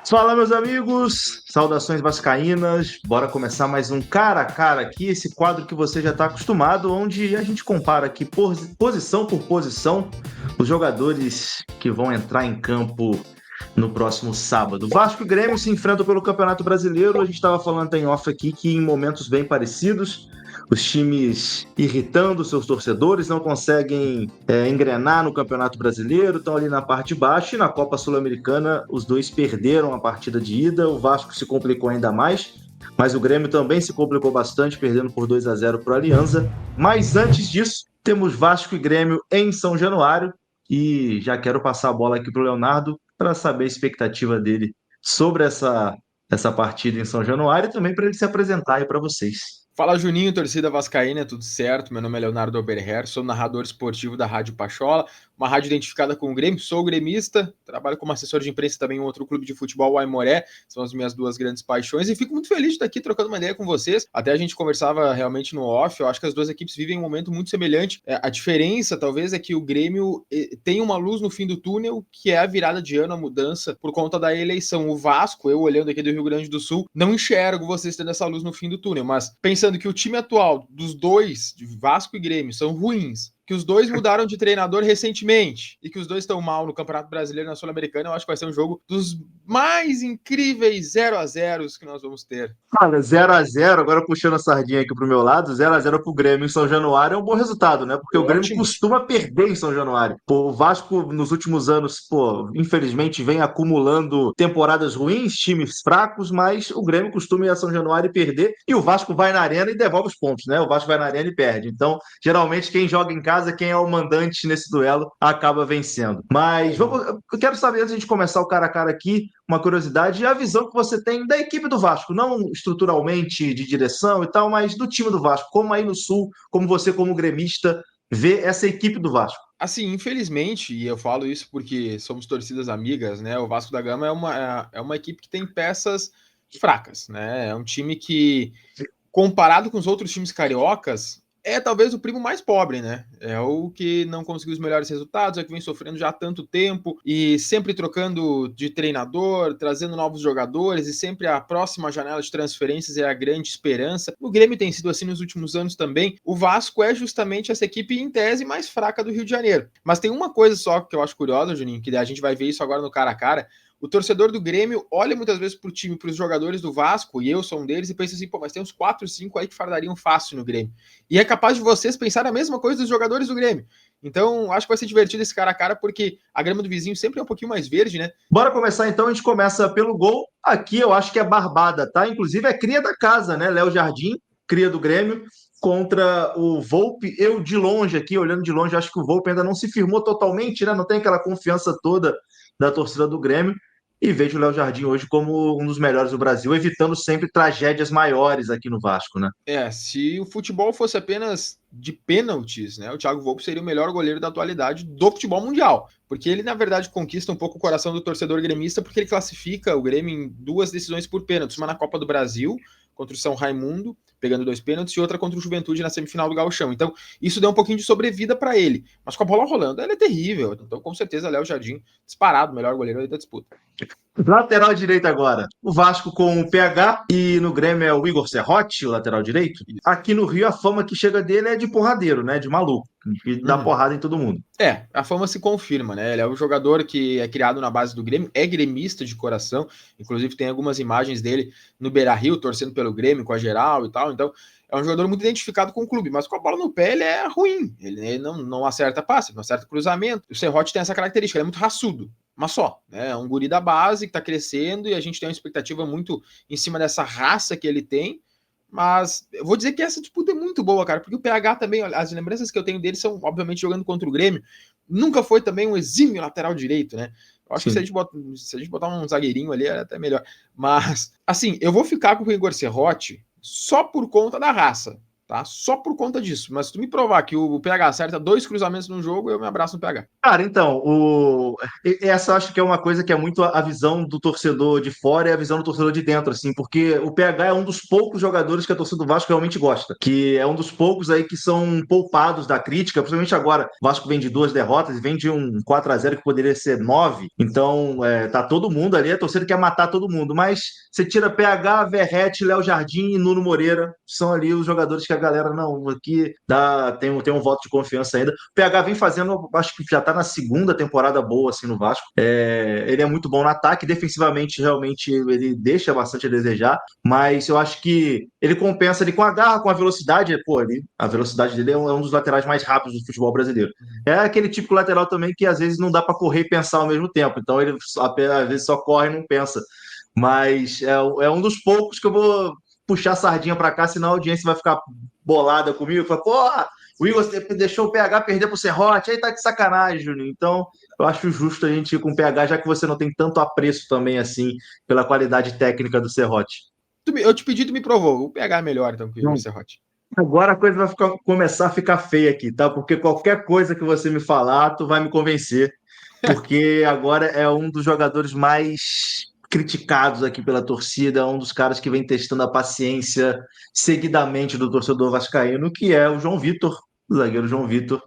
Fala, meus amigos, saudações vascaínas, bora começar mais um cara a cara aqui, esse quadro que você já está acostumado, onde a gente compara aqui posição por posição os jogadores que vão entrar em campo no próximo sábado. Vasco e Grêmio se enfrentam pelo Campeonato Brasileiro, a gente estava falando em off aqui que em momentos bem parecidos, os times irritando seus torcedores, não conseguem engrenar no Campeonato Brasileiro, estão ali na parte de baixo, e na Copa Sul-Americana os dois perderam a partida de ida, o Vasco se complicou ainda mais, mas o Grêmio também se complicou bastante, perdendo por 2-0 para o Alianza. Mas antes disso, temos Vasco e Grêmio em São Januário, e já quero passar a bola aqui para o Leonardo para saber a expectativa dele sobre essa partida em São Januário e também para ele se apresentar aí para vocês. Fala Juninho, torcida vascaína, tudo certo? Meu nome é Leonardo Oberher, sou narrador esportivo da Rádio Pachola, uma rádio identificada com o Grêmio, sou gremista, trabalho como assessor de imprensa também em outro clube de futebol, o Aimoré, são as minhas duas grandes paixões e fico muito feliz de estar aqui trocando uma ideia com vocês. Até a gente conversava realmente no off, eu acho que as duas equipes vivem um momento muito semelhante. A diferença talvez é que o Grêmio tem uma luz no fim do túnel, que é a virada de ano, a mudança por conta da eleição. O Vasco, eu olhando aqui do Rio Grande do Sul, não enxergo vocês tendo essa luz no fim do túnel, mas pensando que o time atual dos dois, de Vasco e Grêmio, são ruins, que os dois mudaram de treinador recentemente e que os dois estão mal no Campeonato Brasileiro e na Sul-Americana, eu acho que vai ser um jogo dos mais incríveis 0-0 que nós vamos ter. Cara, 0-0, agora puxando a sardinha aqui pro meu lado, 0-0 pro Grêmio em São Januário é um bom resultado, né? Porque o Grêmio Ótimo. costuma perder em São Januário. Pô, o Vasco, nos últimos anos, pô, infelizmente vem acumulando temporadas ruins, times fracos, mas o Grêmio costuma ir a São Januário e perder, e o Vasco vai na arena e devolve os pontos, né? O Vasco vai na arena e perde. Então, geralmente, quem joga em casa, quem é o mandante nesse duelo, acaba vencendo. Mas eu quero saber, antes de a gente começar o cara a cara aqui, uma curiosidade, e a visão que você tem da equipe do Vasco, não estruturalmente de direção e tal, mas do time do Vasco, como aí no Sul, como você como gremista vê essa equipe do Vasco. Assim, infelizmente, e eu falo isso porque somos torcidas amigas, né? O Vasco da Gama é uma equipe que tem peças fracas, né? É um time que, comparado com os outros times cariocas, é talvez o primo mais pobre, né? É o que não conseguiu os melhores resultados, é o que vem sofrendo já há tanto tempo e sempre trocando de treinador, trazendo novos jogadores e sempre a próxima janela de transferências é a grande esperança. O Grêmio tem sido assim nos últimos anos também. O Vasco é justamente essa equipe em tese mais fraca do Rio de Janeiro. Mas tem uma coisa só que eu acho curiosa, Juninho, que a gente vai ver isso agora no cara a cara. O torcedor do Grêmio olha muitas vezes pro time, pros jogadores do Vasco, e eu sou um deles, e pensa assim, pô, mas tem uns 4, 5 aí que fardariam fácil no Grêmio. E é capaz de vocês pensar a mesma coisa dos jogadores do Grêmio. Então, acho que vai ser divertido esse cara a cara, porque a grama do vizinho sempre é um pouquinho mais verde, né? Bora começar então, a gente começa pelo gol. Aqui eu acho que é Barbada, tá? Inclusive é cria da casa, né? Léo Jardim, cria do Grêmio, contra o Volpe. Eu de longe aqui, olhando de longe, acho que o Volpe ainda não se firmou totalmente, né? Não tem aquela confiança toda da torcida do Grêmio. E vejo o Léo Jardim hoje como um dos melhores do Brasil, evitando sempre tragédias maiores aqui no Vasco, né? Se o futebol fosse apenas de pênaltis, né, o Thiago Volpe seria o melhor goleiro da atualidade do futebol mundial, porque ele, na verdade, conquista um pouco o coração do torcedor gremista, porque ele classifica o Grêmio em duas decisões por pênaltis, uma na Copa do Brasil, contra o São Raimundo, pegando 2 pênaltis, e outra contra o Juventude na semifinal do Gauchão. Então, isso deu um pouquinho de sobrevida para ele. Mas com a bola rolando, ele é terrível. Então, com certeza, Léo Jardim, disparado, o melhor goleiro da disputa. Lateral direito agora. O Vasco com o PH e no Grêmio é o Igor Serrote, o lateral direito. Isso. Aqui no Rio a fama que chega dele é de porradeiro, né? De maluco. E dá porrada em todo mundo. A fama se confirma, né? Ele é um jogador que é criado na base do Grêmio, é gremista de coração, inclusive tem algumas imagens dele no Beira-Rio, torcendo pelo Grêmio, com a geral e tal, então é um jogador muito identificado com o clube, mas com a bola no pé ele é ruim, ele não acerta passe, não acerta cruzamento. O Serrote tem essa característica, ele é muito raçudo, mas só, né? É um guri da base que tá crescendo e a gente tem uma expectativa muito em cima dessa raça que ele tem, mas eu vou dizer que essa disputa é muito boa, cara, porque o PH também, as lembranças que eu tenho dele são, obviamente, jogando contra o Grêmio. Nunca foi também um exímio lateral direito, né? Eu acho que se a gente botar um zagueirinho ali, é até melhor. Mas, assim, eu vou ficar com o Igor Serrote só por conta da raça. tá? Só por conta disso. Mas se tu me provar que o PH acerta 2 cruzamentos no jogo, eu me abraço no PH. Cara, então, essa eu acho que é uma coisa que é muito a visão do torcedor de fora e a visão do torcedor de dentro, assim, porque o PH é um dos poucos jogadores que a torcida do Vasco realmente gosta, que é um dos poucos aí que são poupados da crítica, principalmente agora. O Vasco vem de 2 derrotas e vem de um 4-0 que poderia ser 9, então tá todo mundo ali, a torcida quer matar todo mundo, mas você tira PH, Verrete, Léo Jardim e Nuno Moreira, são ali os jogadores que a galera, não, aqui tem um voto de confiança ainda. O PH vem fazendo, acho que já está na segunda temporada boa assim no Vasco. Ele é muito bom no ataque, defensivamente realmente ele deixa bastante a desejar, mas eu acho que ele compensa ali com a garra, com a velocidade. Pô, a velocidade dele é um dos laterais mais rápidos do futebol brasileiro. É aquele típico lateral também que às vezes não dá para correr e pensar ao mesmo tempo, então ele às vezes só corre e não pensa. Mas é um dos poucos que eu vou puxar a sardinha para cá, senão a audiência vai ficar bolada comigo. Fala, porra, o Igor deixou o PH perder pro Serrote, aí tá de sacanagem, Juninho. Então, eu acho justo a gente ir com o PH, já que você não tem tanto apreço também, assim, pela qualidade técnica do Serrote. Eu te pedi, tu me provou. O PH é melhor, então, que o Serrote. Agora a coisa vai começar a ficar feia aqui, tá? Porque qualquer coisa que você me falar, tu vai me convencer. Porque agora é um dos jogadores mais criticados aqui pela torcida, um dos caras que vem testando a paciência seguidamente do torcedor vascaíno, que é o João Vitor, o zagueiro João Vitor.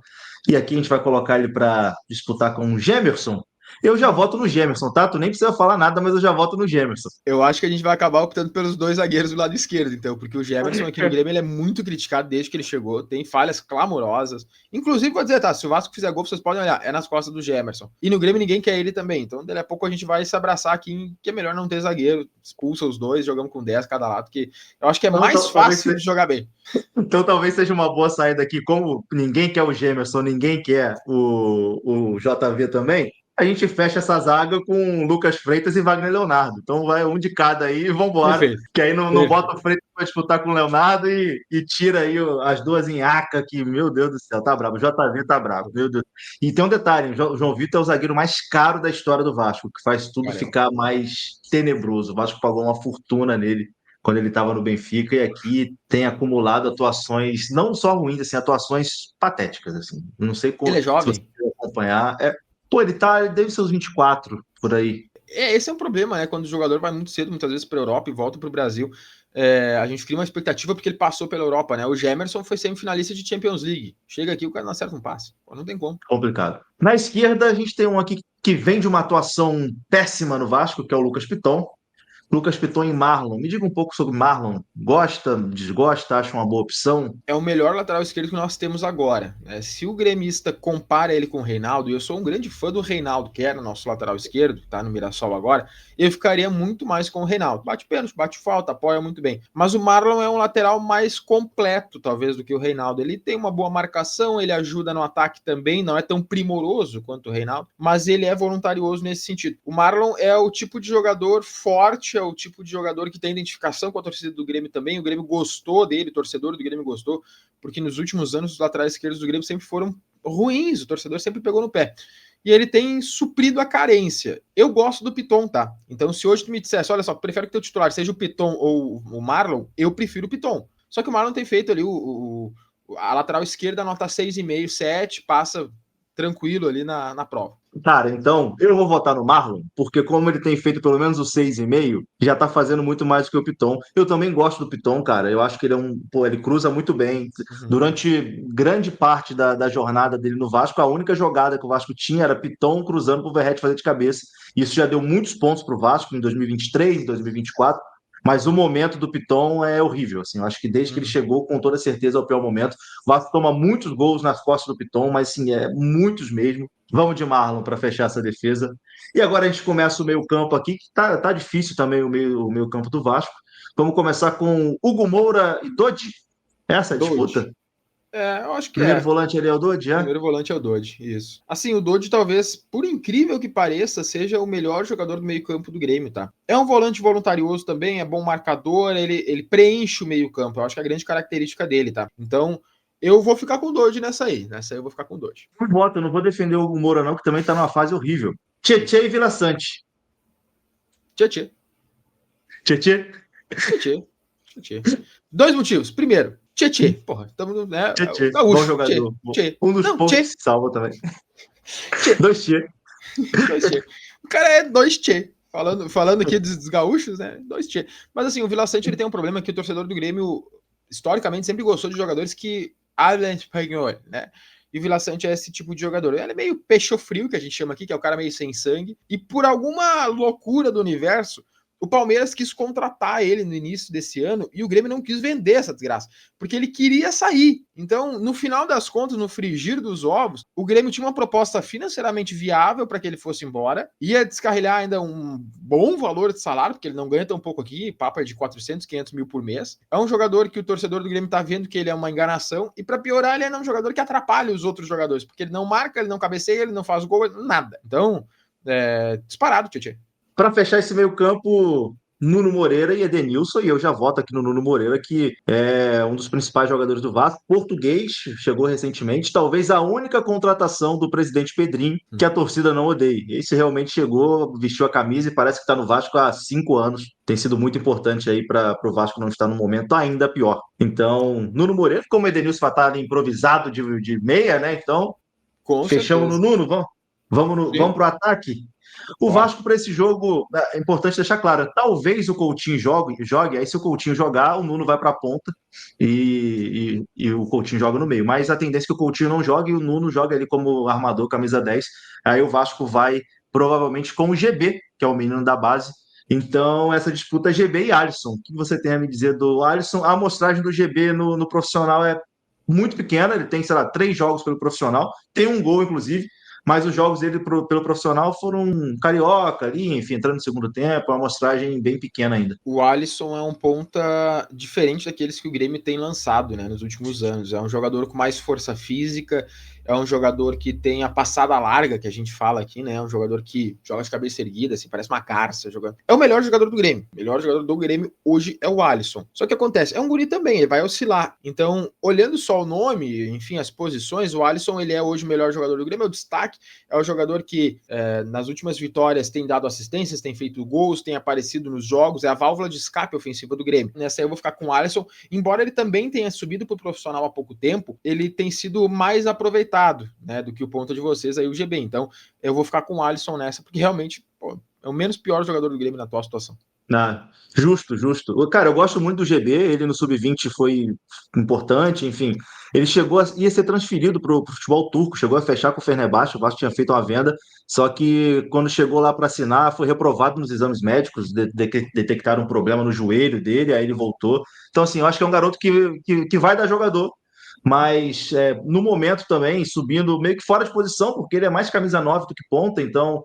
E aqui a gente vai colocar ele para disputar com o Gemerson. Eu já voto no Gemerson, tá? Tu nem precisa falar nada, mas eu já voto no Gemerson. Eu acho que a gente vai acabar optando pelos 2 zagueiros do lado esquerdo, então, porque o Gemerson aqui no Grêmio ele é muito criticado desde que ele chegou, tem falhas clamorosas. Inclusive, vou dizer, tá, se o Vasco fizer gol, vocês podem olhar, é nas costas do Gemerson. E no Grêmio ninguém quer ele também, então daqui a pouco a gente vai se abraçar aqui, que é melhor não ter zagueiro, expulsa os dois, jogamos com 10 cada lado, que eu acho que é mais fácil de jogar bem. Então talvez seja uma boa saída aqui, como ninguém quer o Gemerson, ninguém quer o JV também, a gente fecha essa zaga com Lucas Freitas e Wagner Leonardo. Então vai um de cada aí e vambora. Perfeito. Que aí não bota o Freitas para disputar com o Leonardo e tira aí as duas em aca, que, meu Deus do céu, tá bravo. O JV tá bravo, meu Deus. E tem um detalhe: o João Vitor é o zagueiro mais caro da história do Vasco, que faz tudo ficar mais tenebroso. O Vasco pagou uma fortuna nele quando ele estava no Benfica, e aqui tem acumulado atuações não só ruins, assim, atuações patéticas, assim. Não sei como, ele é jovem? Se você acompanhar. Pô, ele deve ser uns 24, por aí. Esse é um problema, né? Quando o jogador vai muito cedo, muitas vezes para a Europa e volta para o Brasil, a gente cria uma expectativa porque ele passou pela Europa, né? O Gemerson foi semifinalista de Champions League. Chega aqui, o cara não acerta um passe. Não tem como. Complicado. Na esquerda, a gente tem um aqui que vem de uma atuação péssima no Vasco, que é o Lucas Piton. Lucas Piton e Marlon. Me diga um pouco sobre Marlon. Gosta, desgosta, acha uma boa opção? É o melhor lateral esquerdo que nós temos agora. Né? Se o gremista compara ele com o Reinaldo, e eu sou um grande fã do Reinaldo, que era nosso lateral esquerdo, tá no Mirassol agora, eu ficaria muito mais com o Reinaldo. Bate pênalti, bate falta, apoia muito bem. Mas o Marlon é um lateral mais completo, talvez, do que o Reinaldo. Ele tem uma boa marcação, ele ajuda no ataque também, não é tão primoroso quanto o Reinaldo, mas ele é voluntarioso nesse sentido. O Marlon é o tipo de jogador forte, é o tipo de jogador que tem identificação com a torcida do Grêmio também. O Grêmio gostou dele, o torcedor do Grêmio gostou, porque nos últimos anos os laterais esquerdos do Grêmio sempre foram ruins, o torcedor sempre pegou no pé. E ele tem suprido a carência. Eu gosto do Piton, tá? Então, se hoje tu me dissesse, olha só, prefere que teu titular seja o Piton ou o Marlon, eu prefiro o Piton. Só que o Marlon tem feito ali a lateral esquerda, nota 6,5, 7, passa tranquilo ali na prova. Cara, então eu vou votar no Marlon, porque como ele tem feito pelo menos o 6,5, já tá fazendo muito mais do que o Piton. Eu também gosto do Piton, cara. Eu acho que ele ele cruza muito bem. Durante grande parte da jornada dele no Vasco, a única jogada que o Vasco tinha era Piton cruzando pro Verrete fazer de cabeça. Isso já deu muitos pontos pro Vasco em 2023, 2024. Mas o momento do Piton é horrível, assim. Eu acho que desde que ele chegou, com toda certeza, é o pior momento. O Vasco toma muitos gols nas costas do Piton, mas sim, muitos mesmo. Vamos de Marlon para fechar essa defesa. E agora a gente começa o meio-campo aqui, que tá difícil também o meio-campo do Vasco. Vamos começar com Hugo Moura e Dodi. Essa é a disputa? Eu acho que Primeiro volante ali é o Dodi, Primeiro volante é o Dodi, isso. Assim, o Dodi talvez, por incrível que pareça, seja o melhor jogador do meio-campo do Grêmio, tá? É um volante voluntarioso também, é bom marcador, ele preenche o meio-campo. Eu acho que é a grande característica dele, tá? Então, eu vou ficar com o Dodi nessa aí. Nessa aí eu vou ficar com o Dodi. Eu não vou defender o Hugo Moura, não, que também tá numa fase horrível. Tietê e Vila Sante. Tietê. Tietê? Tietê. 2 motivos. Primeiro, Tchê, porra, estamos, né? Tchê, bom Gaúcho, jogador. Tchê. Um dos Não, poucos que Tchê, se salva também. Tchê, 2 Tchê. 2 Tchê. O cara é 2 Tchê. Falando aqui dos gaúchos, né? 2 Tchê. Mas assim, o Vila Sante ele tem um problema que o torcedor do Grêmio, historicamente, sempre gostou de jogadores que hablam espanhol, né? E o Vila Sante é esse tipo de jogador. Ele é meio peixe frio, que a gente chama aqui, que é o cara meio sem sangue. E por alguma loucura do universo, o Palmeiras quis contratar ele no início desse ano e o Grêmio não quis vender essa desgraça, porque ele queria sair. Então, no final das contas, no frigir dos ovos, o Grêmio tinha uma proposta financeiramente viável para que ele fosse embora, ia descarrilhar ainda um bom valor de salário, porque ele não ganha tão pouco aqui, papo é de 400, 500 mil por mês. É um jogador que o torcedor do Grêmio tá vendo que ele é uma enganação, e para piorar, ele é um jogador que atrapalha os outros jogadores, porque ele não marca, ele não cabeceia, ele não faz gol, nada. Então, disparado, Tietchan. Para fechar esse meio-campo, Nuno Moreira e Edenilson, e eu já voto aqui no Nuno Moreira, que é um dos principais jogadores do Vasco, português, chegou recentemente, talvez a única contratação do presidente Pedrinho que a torcida não odeia. Esse realmente chegou, vestiu a camisa e parece que está no Vasco há 5 anos. Tem sido muito importante aí para o Vasco não estar no momento ainda pior. Então, Nuno Moreira, como o Edenilson vai estar improvisado de meia, né? Então, Com fechamos certeza. no Nuno, vamos para o ataque? O Bora. Vasco, para esse jogo, é importante deixar claro: talvez o Coutinho jogue, aí se o Coutinho jogar, o Nuno vai para a ponta e o Coutinho joga no meio. Mas a tendência é que o Coutinho não jogue e o Nuno joga ali como armador, camisa 10. Aí o Vasco vai provavelmente com o GB, que é o menino da base. Então, essa disputa é GB e Alisson. O que você tem a me dizer do Alisson? A amostragem do GB no profissional é muito pequena, ele tem, sei lá, 3 jogos pelo profissional, tem um gol, inclusive, mas os jogos dele pelo profissional foram carioca ali, enfim, entrando no segundo tempo, uma amostragem bem pequena ainda. O Alisson é um ponta diferente daqueles que o Grêmio tem lançado, né, nos últimos anos. É um jogador com mais força física, é um jogador que tem a passada larga, que a gente fala aqui, né? É um jogador que joga de cabeça erguida, assim, parece uma garça jogando. É o melhor jogador do Grêmio. O melhor jogador do Grêmio hoje é o Alisson. Só que acontece, é um guri também, ele vai oscilar. Então, olhando só o nome, enfim, as posições, o Alisson, ele é hoje o melhor jogador do Grêmio, é o destaque, é o jogador que nas últimas vitórias tem dado assistências, tem feito gols, tem aparecido nos jogos, é a válvula de escape ofensiva do Grêmio. Nessa aí eu vou ficar com o Alisson, embora ele também tenha subido para o profissional há pouco tempo, ele tem sido mais aproveitado, né, do que o ponto de vocês aí, o GB. Então, eu vou ficar com o Alisson nessa, porque realmente é o menos pior jogador do Grêmio na atual situação. Justo. Cara, eu gosto muito do GB, ele no Sub-20 foi importante, enfim. Ele ia ser transferido para o futebol turco, chegou a fechar com o Fenerbahçe, o Vasco tinha feito uma venda, só que quando chegou lá para assinar, foi reprovado nos exames médicos, detectaram um problema no joelho dele, aí ele voltou. Então, assim, eu acho que é um garoto que vai dar jogador, mas no momento também, subindo meio que fora de posição, porque ele é mais camisa 9 do que ponta, então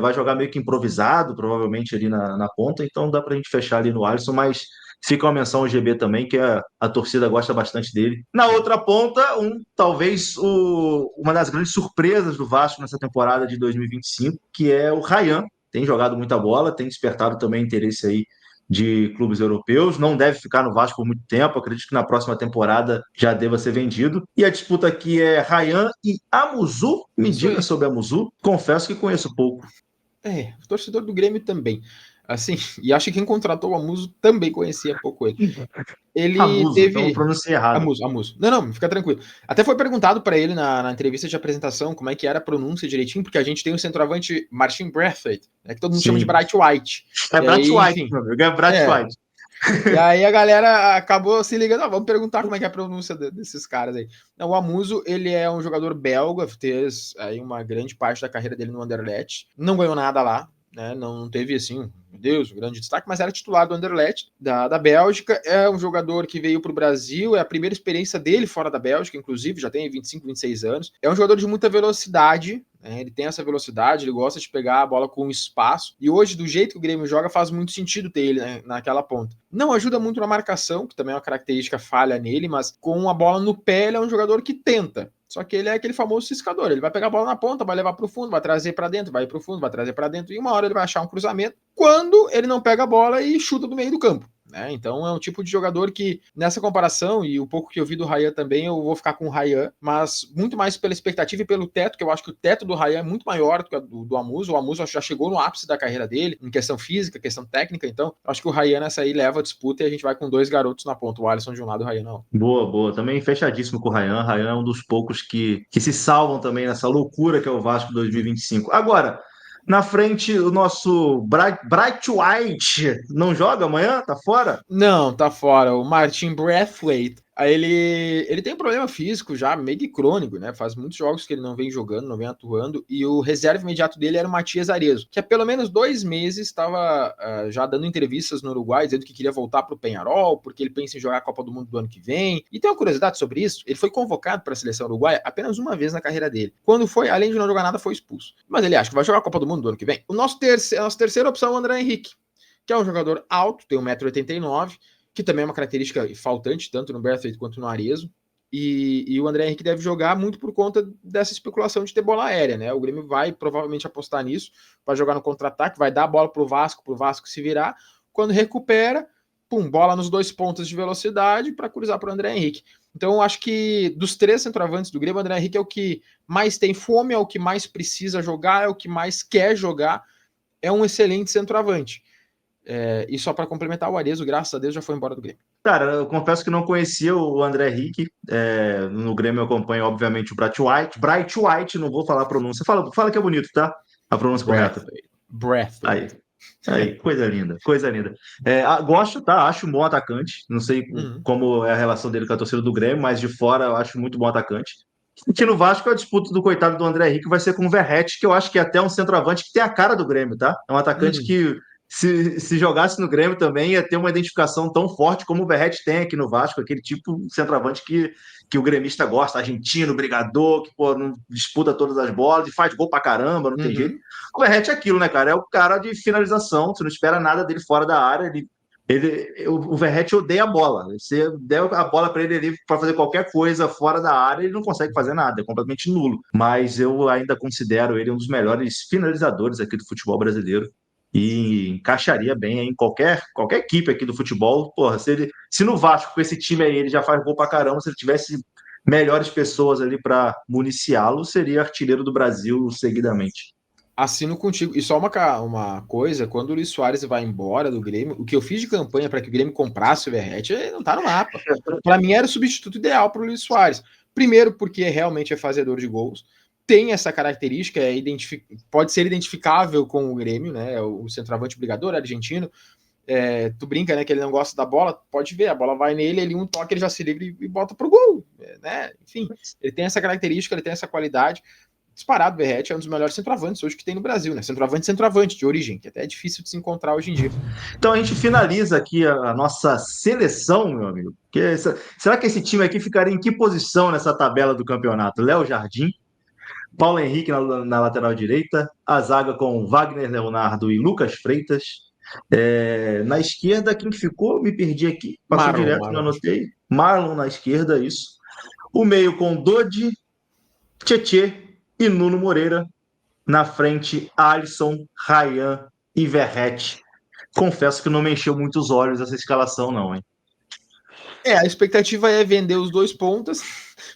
vai jogar meio que improvisado, provavelmente ali na ponta, então dá para a gente fechar ali no Alisson, mas fica uma menção ao GB também, que a torcida gosta bastante dele. Na outra ponta, talvez uma das grandes surpresas do Vasco nessa temporada de 2025, que é o Ryan. Tem jogado muita bola, tem despertado também interesse aí de clubes europeus, não deve ficar no Vasco por muito tempo, acredito que na próxima temporada já deva ser vendido. E a disputa aqui é Ryan e Amuzu. Me diga sobre Amuzu, confesso que conheço pouco. O torcedor do Grêmio também. Assim, e acho que quem contratou o Amuso também conhecia pouco ele. Ele Amuso, teve. então pronunciei errado. Amuso. Não, fica tranquilo. Até foi perguntado para ele na entrevista de apresentação como é que era a pronúncia direitinho, porque a gente tem o centroavante Martin Braithwaite, né, que todo mundo chama de Bright White. É Bright White, meu amigo, é Bright White. E aí a galera acabou se ligando, vamos perguntar como é que é a pronúncia desses caras aí. Não, o Amuso, ele é um jogador belga, fez aí uma grande parte da carreira dele no Anderlecht, não ganhou nada lá, né? Não teve assim, meu Deus, um grande destaque, mas era titular do Anderlecht, da Bélgica. É um jogador que veio para o Brasil, é a primeira experiência dele fora da Bélgica, inclusive, já tem 25, 26 anos. É um jogador de muita velocidade, né? Ele tem essa velocidade, ele gosta de pegar a bola com espaço, e hoje, do jeito que o Grêmio joga, faz muito sentido ter ele, né, naquela ponta. Não ajuda muito na marcação, que também é uma característica falha nele, mas com a bola no pé, ele é um jogador que tenta. Só que ele é aquele famoso ciscador. Ele vai pegar a bola na ponta, vai levar para o fundo, vai trazer para dentro, vai para o fundo, vai trazer para dentro, e uma hora ele vai achar um cruzamento, quando ele não pega a bola e chuta do meio do campo. né? Então é um tipo de jogador que, nessa comparação, e o pouco que eu vi do Ryan também, eu vou ficar com o Ryan, mas muito mais pela expectativa e pelo teto, que eu acho que o teto do Ryan é muito maior do que do Amuso. O Amuso já chegou no ápice da carreira dele, em questão física, questão técnica, então acho que o Ryan nessa aí leva a disputa e a gente vai com 2 garotos na ponta, o Alisson de um lado e o Ryan não. Boa, boa. Também fechadíssimo com o Ryan. Ryan é um dos poucos que se salvam também nessa loucura que é o Vasco 2025. Agora, na frente, o nosso Bright White não joga amanhã? Tá fora? Não, tá fora. O Martin Braithwaite. Aí ele tem um problema físico já, meio que crônico, né? Faz muitos jogos que ele não vem jogando, não vem atuando. E o reserva imediato dele era o Matias Arezo, que há pelo menos 2 meses estava já dando entrevistas no Uruguai, dizendo que queria voltar para o Penharol, porque ele pensa em jogar a Copa do Mundo do ano que vem. E tem uma curiosidade sobre isso: ele foi convocado para a seleção uruguaia apenas uma vez na carreira dele. Quando foi, além de não jogar nada, foi expulso. Mas ele acha que vai jogar a Copa do Mundo do ano que vem. A nossa terceira opção é o André Henrique, que é um jogador alto, tem 1,89 m, que também é uma característica faltante, tanto no Braithwaite quanto no Arezzo. E o André Henrique deve jogar muito por conta dessa especulação de ter bola aérea, né? O Grêmio vai provavelmente apostar nisso, vai jogar no contra-ataque, vai dar a bola pro Vasco se virar. Quando recupera, pum, bola nos 2 pontos de velocidade para cruzar para o André Henrique. Então, eu acho que dos 3 centroavantes do Grêmio, o André Henrique é o que mais tem fome, é o que mais precisa jogar, é o que mais quer jogar, é um excelente centroavante. E só para complementar, o Arezzo, graças a Deus, já foi embora do Grêmio. Cara, eu confesso que não conhecia o André Henrique. No Grêmio eu acompanho, obviamente, o Bright White. Bright White, não vou falar a pronúncia. Fala que é bonito, tá? A pronúncia correta. Aí, coisa linda, coisa linda. Gosto, tá? Acho um bom atacante. Não sei como é a relação dele com a torcida do Grêmio, mas de fora eu acho muito bom atacante. Aqui no Vasco, a disputa do coitado do André Henrique vai ser com o Verratti, que eu acho que é até um centroavante que tem a cara do Grêmio, tá? É um atacante que, se jogasse no Grêmio também, ia ter uma identificação tão forte como o Verratti tem aqui no Vasco, aquele tipo de centroavante que o gremista gosta, argentino, brigador, que pô, não disputa todas as bolas e faz gol pra caramba, não tem jeito. O Verratti é aquilo, né, cara? É o cara de finalização, você não espera nada dele fora da área, o Verratti odeia a bola. Você der a bola para ele para fazer qualquer coisa fora da área, ele não consegue fazer nada, é completamente nulo. Mas eu ainda considero ele um dos melhores finalizadores aqui do futebol brasileiro e encaixaria bem em qualquer equipe aqui do futebol. Porra, se no Vasco, com esse time aí, ele já faz gol pra caramba, se ele tivesse melhores pessoas ali para municiá-lo, seria artilheiro do Brasil seguidamente. Assino contigo. E só uma coisa, quando o Luis Soares vai embora do Grêmio, o que eu fiz de campanha para que o Grêmio comprasse o Verratti não tá no mapa. Para mim era o substituto ideal para o Luis Soares. Primeiro porque realmente é fazedor de gols, tem essa característica, pode ser identificável com o Grêmio, né? O centroavante brigador argentino. Tu brinca, né, que ele não gosta da bola, pode ver, a bola vai nele, ele um toque, ele já se livra e bota pro gol, né? Enfim, ele tem essa característica, ele tem essa qualidade. Disparado, o Verratti é um dos melhores centroavantes hoje que tem no Brasil, né? Centroavante de origem, que até é difícil de se encontrar hoje em dia. Então a gente finaliza aqui a nossa seleção, meu amigo. Será que esse time aqui ficaria em que posição nessa tabela do campeonato? Léo Jardim, Paulo Henrique na lateral direita, a zaga com Wagner Leonardo e Lucas Freitas. Na esquerda, quem que ficou? Me perdi aqui. Passou direto, não anotei. Marlon na esquerda, isso. O meio com Dodi, Tietê e Nuno Moreira. Na frente, Alisson, Ryan e Verratti. Confesso que não me encheu muito os olhos essa escalação, não, hein? A expectativa é vender os 2 pontas,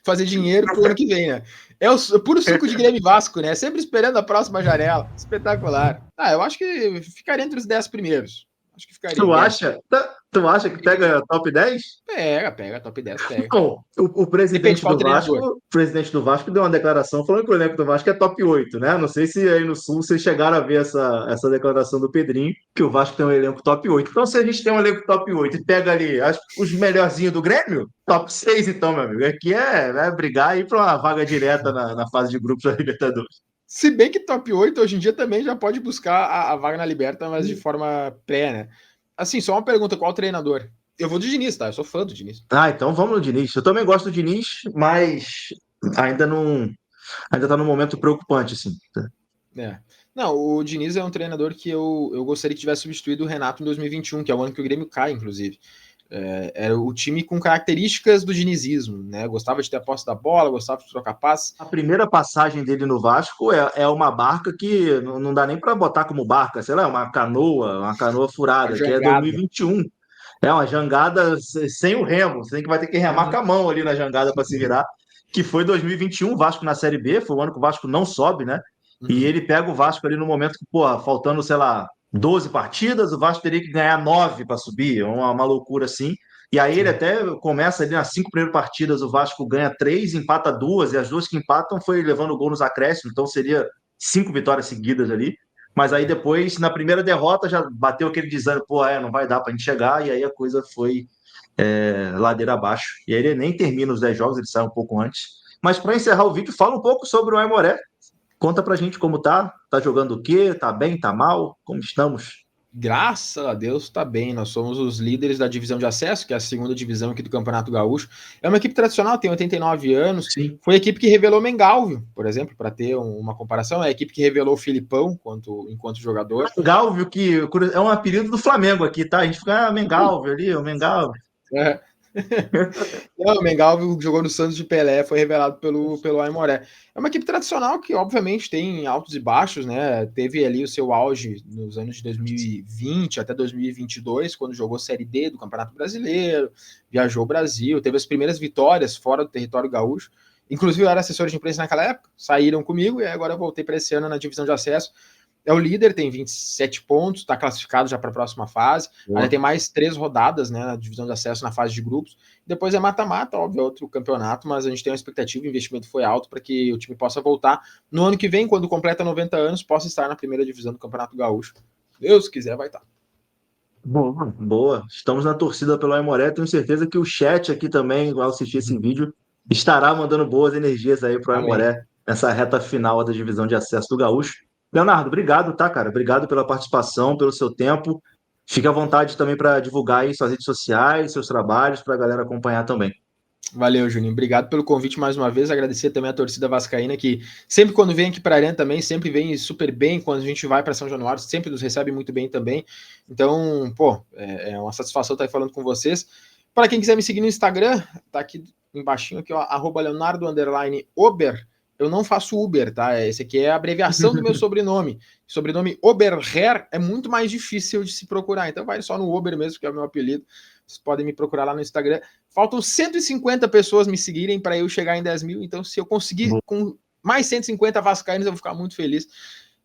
fazer dinheiro pro ano que vem, né? É o puro suco de Grêmio Vasco, né? Sempre esperando a próxima janela. Espetacular. Eu acho que ficaria entre os 10 primeiros. Acho que ficaria. Tu acha que pega top 10? Pega, top 10, pega. Bom, o presidente do Vasco deu uma declaração falando que o elenco do Vasco é top 8, né? Não sei se aí no Sul vocês chegaram a ver essa declaração do Pedrinho, que o Vasco tem um elenco top 8. Então, se a gente tem um elenco top 8 e pega ali os melhorzinhos do Grêmio, top 6, então, meu amigo. Aqui é brigar aí para uma vaga direta na fase de grupos da Libertadores. Se bem que top 8 hoje em dia também já pode buscar a vaga na Liberta, mas de forma pré, né? Assim, só uma pergunta, qual treinador? Eu vou do Diniz, tá? Eu sou fã do Diniz. Então vamos no Diniz. Eu também gosto do Diniz, mas ainda tá num momento preocupante, assim. Não, o Diniz é um treinador que eu gostaria que tivesse substituído o Renato em 2021, que é o ano que o Grêmio cai, inclusive. Era o time com características do dinizismo, né? Gostava de ter a posse da bola, gostava de trocar passe. A primeira passagem dele no Vasco é uma barca que não dá nem para botar como barca, sei lá, uma canoa furada, que é 2021. É uma jangada sem o remo, você vai ter que remar com a mão ali na jangada para se virar, que foi 2021, o Vasco na Série B, foi o ano que o Vasco não sobe, né? E Uhum. ele pega o Vasco ali no momento que, pô, faltando, sei lá, 12 partidas, o Vasco teria que ganhar 9 para subir, uma loucura assim. E aí ele Sim. até começa ali nas 5 primeiras partidas, o Vasco ganha 3, empata 2, e as duas que empatam foi levando gol nos acréscimos, então seria 5 vitórias seguidas ali. Mas aí depois, na primeira derrota, já bateu aquele desânimo, pô, não vai dar pra gente chegar, e aí a coisa foi ladeira abaixo. E aí ele nem termina os 10 jogos, ele sai um pouco antes. Mas para encerrar o vídeo, fala um pouco sobre o Aimoré. Conta pra gente como tá jogando o quê, tá bem, tá mal, como estamos? Graças a Deus tá bem. Nós somos os líderes da divisão de acesso, que é a segunda divisão aqui do Campeonato Gaúcho. É uma equipe tradicional, tem 89 anos. Sim. Foi a equipe que revelou Mengalvio, por exemplo, para ter uma comparação. É a equipe que revelou o Filipão enquanto jogador. Mengalvio, que é um apelido do Flamengo aqui, tá? A gente fica, Mengalvio ali, o Mengalvio. É. Não, o Mengalvio jogou no Santos de Pelé, foi revelado pelo Aimoré. É uma equipe tradicional que, obviamente, tem altos e baixos, né? Teve ali o seu auge nos anos de 2020 até 2022, quando jogou Série D do Campeonato Brasileiro, viajou o Brasil, teve as primeiras vitórias fora do território gaúcho. Inclusive, eu era assessor de imprensa naquela época, saíram comigo e agora eu voltei para esse ano na divisão de acesso. É o líder, tem 27 pontos, está classificado já para a próxima fase. Ainda tem mais 3 rodadas, né, na divisão de acesso na fase de grupos. Depois é mata-mata, óbvio, é outro campeonato, mas a gente tem uma expectativa, o investimento foi alto para que o time possa voltar no ano que vem, quando completa 90 anos, possa estar na primeira divisão do Campeonato Gaúcho. Deus quiser, vai estar. Boa. Boa. Estamos na torcida pelo Aimoré. Tenho certeza que o chat aqui também, ao assistir esse vídeo, estará mandando boas energias aí pro Amém. Aimoré nessa reta final da divisão de acesso do Gaúcho. Leonardo, obrigado, tá, cara? Obrigado pela participação, pelo seu tempo. Fique à vontade também para divulgar aí suas redes sociais, seus trabalhos, para a galera acompanhar também. Valeu, Juninho. Obrigado pelo convite mais uma vez. Agradecer também a torcida vascaína que sempre quando vem aqui para a Arena também, sempre vem super bem. Quando a gente vai para São Januário, sempre nos recebe muito bem também. Então, pô, é uma satisfação estar aí falando com vocês. Para quem quiser me seguir no Instagram, tá aqui embaixo, aqui, ó, @Leonardo_Ober. Eu não faço Uber, tá? Esse aqui é a abreviação do meu sobrenome. Sobrenome Oberher é muito mais difícil de se procurar. Então vai só no Uber mesmo, que é o meu apelido. Vocês podem me procurar lá no Instagram. Faltam 150 pessoas me seguirem para eu chegar em 10 mil. Então, se eu conseguir com mais 150 vascaínos, eu vou ficar muito feliz.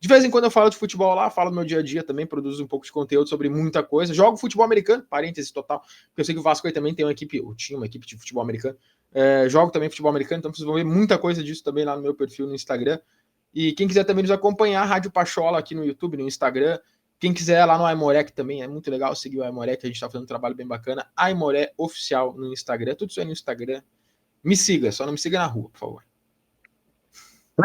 De vez em quando eu falo de futebol lá, falo do meu dia a dia também, produzo um pouco de conteúdo sobre muita coisa. Jogo futebol americano, parênteses total, porque eu sei que o Vasco aí também tem uma equipe, ou tinha uma equipe de futebol americano. Jogo também futebol americano, então vocês vão ver muita coisa disso também lá no meu perfil no Instagram. E quem quiser também nos acompanhar, Rádio Pachola aqui no YouTube, no Instagram. Quem quiser lá no Aimoré, que também é muito legal seguir o Aimoré, que a gente tá fazendo um trabalho bem bacana. Aimoré Oficial no Instagram. Tudo isso aí no Instagram. Me siga, só não me siga na rua, por favor.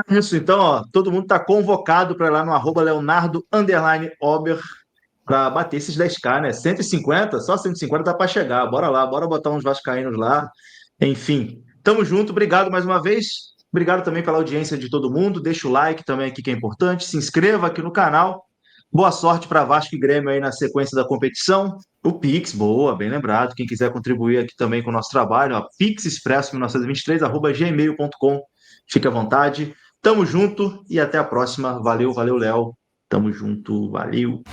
É isso, então, ó, todo mundo está convocado para ir lá no @Leonardo_Ober para bater esses 10K, né? 150, só 150 dá para chegar. Bora lá, bora botar uns vascaínos lá. Enfim, tamo junto. Obrigado mais uma vez. Obrigado também pela audiência de todo mundo. Deixa o like também aqui que é importante. Se inscreva aqui no canal. Boa sorte para Vasco e Grêmio aí na sequência da competição. O Pix, boa, bem lembrado. Quem quiser contribuir aqui também com o nosso trabalho, ó, pixexpresso1923@gmail.com. Fique à vontade. Tamo junto e até a próxima. Valeu, valeu, Léo. Tamo junto, valeu.